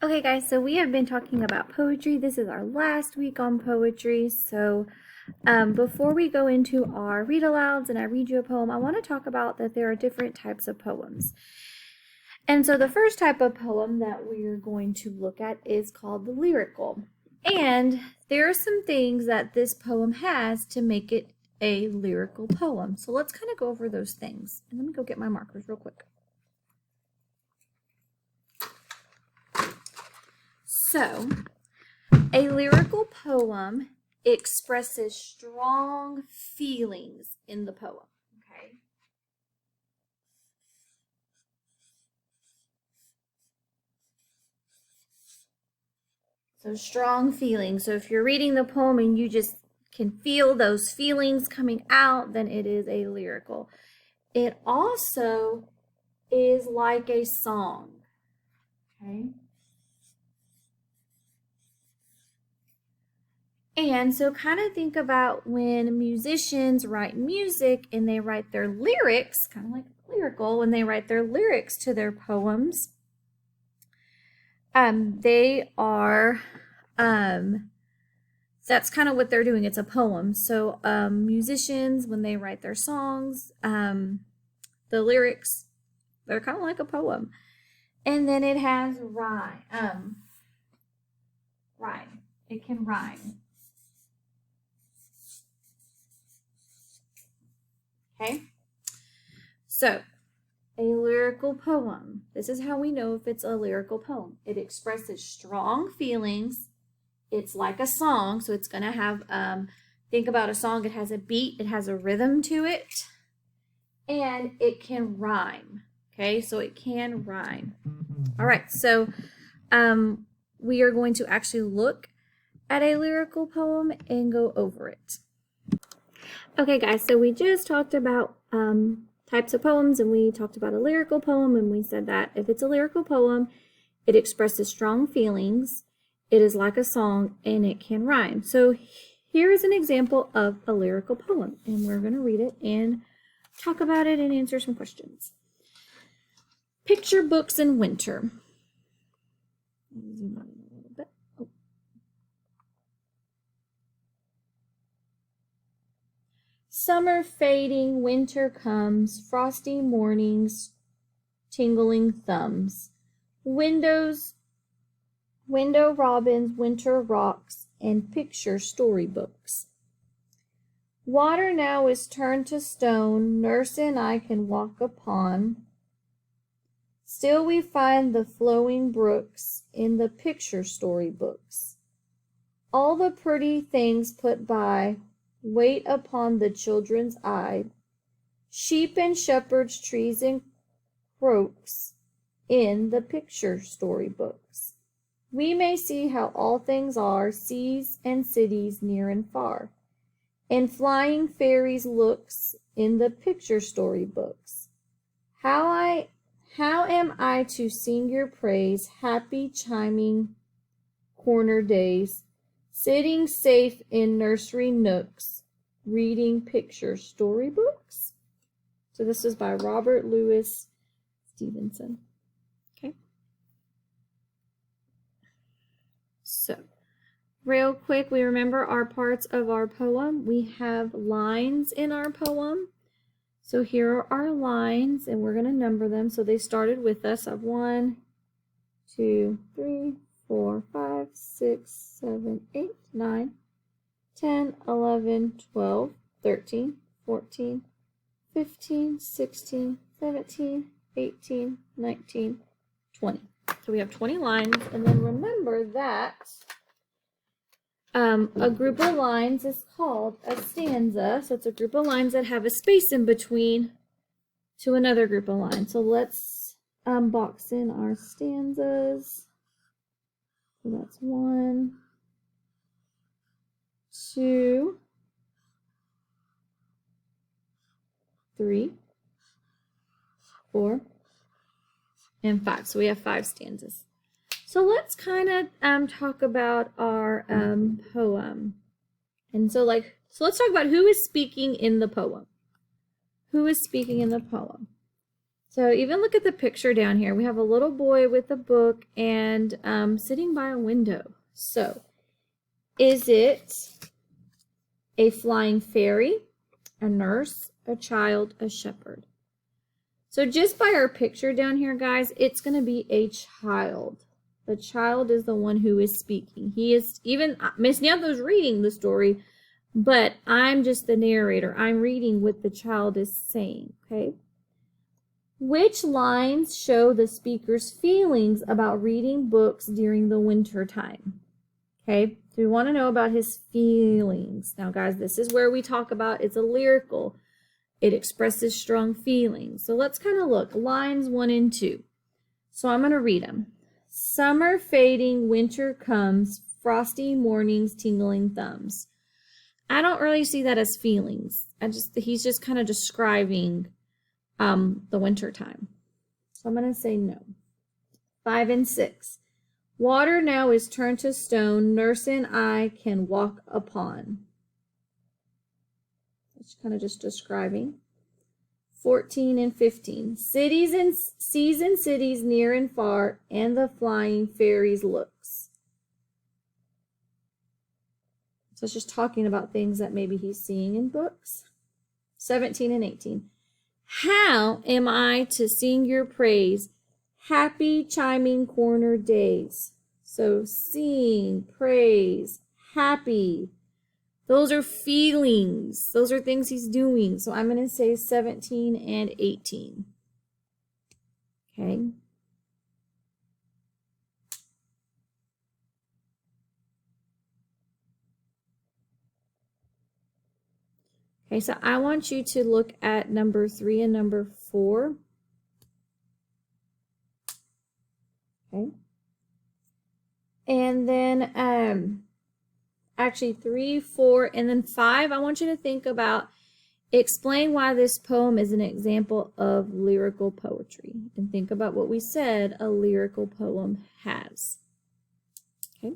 Okay guys, so we have been talking about poetry. This is our last week on poetry. So before we go into our read alouds and I read you a poem, I want to talk about that there are different types of poems. And so the first type of poem that we're going to look at is called the lyrical. And there are some things that this poem has to make it a lyrical poem. So let's kind of go over those things. And let me go get my markers real quick. So, a lyrical poem expresses strong feelings in the poem. Okay. So, strong feelings. So, if you're reading the poem and you just can feel those feelings coming out, then it is a lyrical. It also is like a song. Okay. And so kind of think about when musicians write music and they write their lyrics, kind of like lyrical, when they write their lyrics to their poems, they are, that's kind of what they're doing. It's a poem. So musicians, when they write their songs, the lyrics, they're kind of like a poem. And then it has rhyme. Rhyme. It can rhyme. Okay, so a lyrical poem. This is how we know if it's a lyrical poem. It expresses strong feelings. It's like a song, so it's going to have, think about a song, it has a beat, it has a rhythm to it, and it can rhyme. Okay, so it can rhyme. All right, so we are going to actually look at a lyrical poem and go over it. Okay guys, so we just talked about types of poems and we talked about a lyrical poem and we said that if it's a lyrical poem, it expresses strong feelings, it is like a song, and it can rhyme. So here is an example of a lyrical poem and we're going to read it and talk about it and answer some questions. Picture books in winter. Zoom in a little bit. Oh. Summer fading, winter comes, frosty mornings, tingling thumbs. Window robins, winter rocks, and picture storybooks. Water now is turned to stone, nurse and I can walk upon. Still we find the flowing brooks in the picture storybooks. All the pretty things put by wait upon the children's eye. Sheep and shepherds, trees and crooks in the picture storybooks. We may see how all things are, seas and cities near and far, and flying fairies looks in the picture storybooks. How am I to sing your praise, happy chiming corner days, sitting safe in nursery nooks, reading picture storybooks? So this is by Robert Louis Stevenson. Okay. So, real quick, we remember our parts of our poem. We have lines in our poem. So here are our lines, and we're going to number them. So they started with us of 1, 2, 3, 4, 5, 6, 7, 8, 9, 10, 11, 12, 13, 14, 15, 16, 17, 18, 19, 20. So we have 20 lines, and then remember that a group of lines is called a stanza. So it's a group of lines that have a space in between to another group of lines. So let's box in our stanzas. So that's 1, 2, 3, 4, and 5. So we have 5 stanzas. So let's kind of talk about our poem. And so let's talk about who is speaking in the poem. Who is speaking in the poem? So even look at the picture down here. We have a little boy with a book and sitting by a window. So is it a flying fairy, a nurse, a child, a shepherd? So just by our picture down here, guys, it's going to be a child. The child is the one who is speaking. He is, even Miss Nyantha's reading the story, but I'm just the narrator. I'm reading what the child is saying, okay? Which lines show the speaker's feelings about reading books during the winter time? Okay, so we want to know about his feelings. Now, guys, this is where we talk about it's a lyrical. It expresses strong feelings. So let's kind of look. Lines 1 and 2. So I'm going to read them. Summer fading, winter comes, frosty mornings, tingling thumbs. I don't really see that as feelings. He's just kind of describing the winter time. So I'm going to say no. 5 and 6. Water now is turned to stone, nurse and I can walk upon. It's kind of just describing. 14 and 15. Cities and seas and cities near and far, and the flying fairies looks. So it's just talking about things that maybe he's seeing in books. 17 and 18. How am I to sing your praise? Happy chiming corner days. So sing, praise, happy. Those are feelings. Those are things he's doing. So I'm going to say 17 and 18. Okay. Okay, so I want you to look at number 3 and number 4. Okay. And then actually 3, 4, and then 5, I want you to think about, explain why this poem is an example of lyrical poetry. And think about what we said a lyrical poem has. Okay.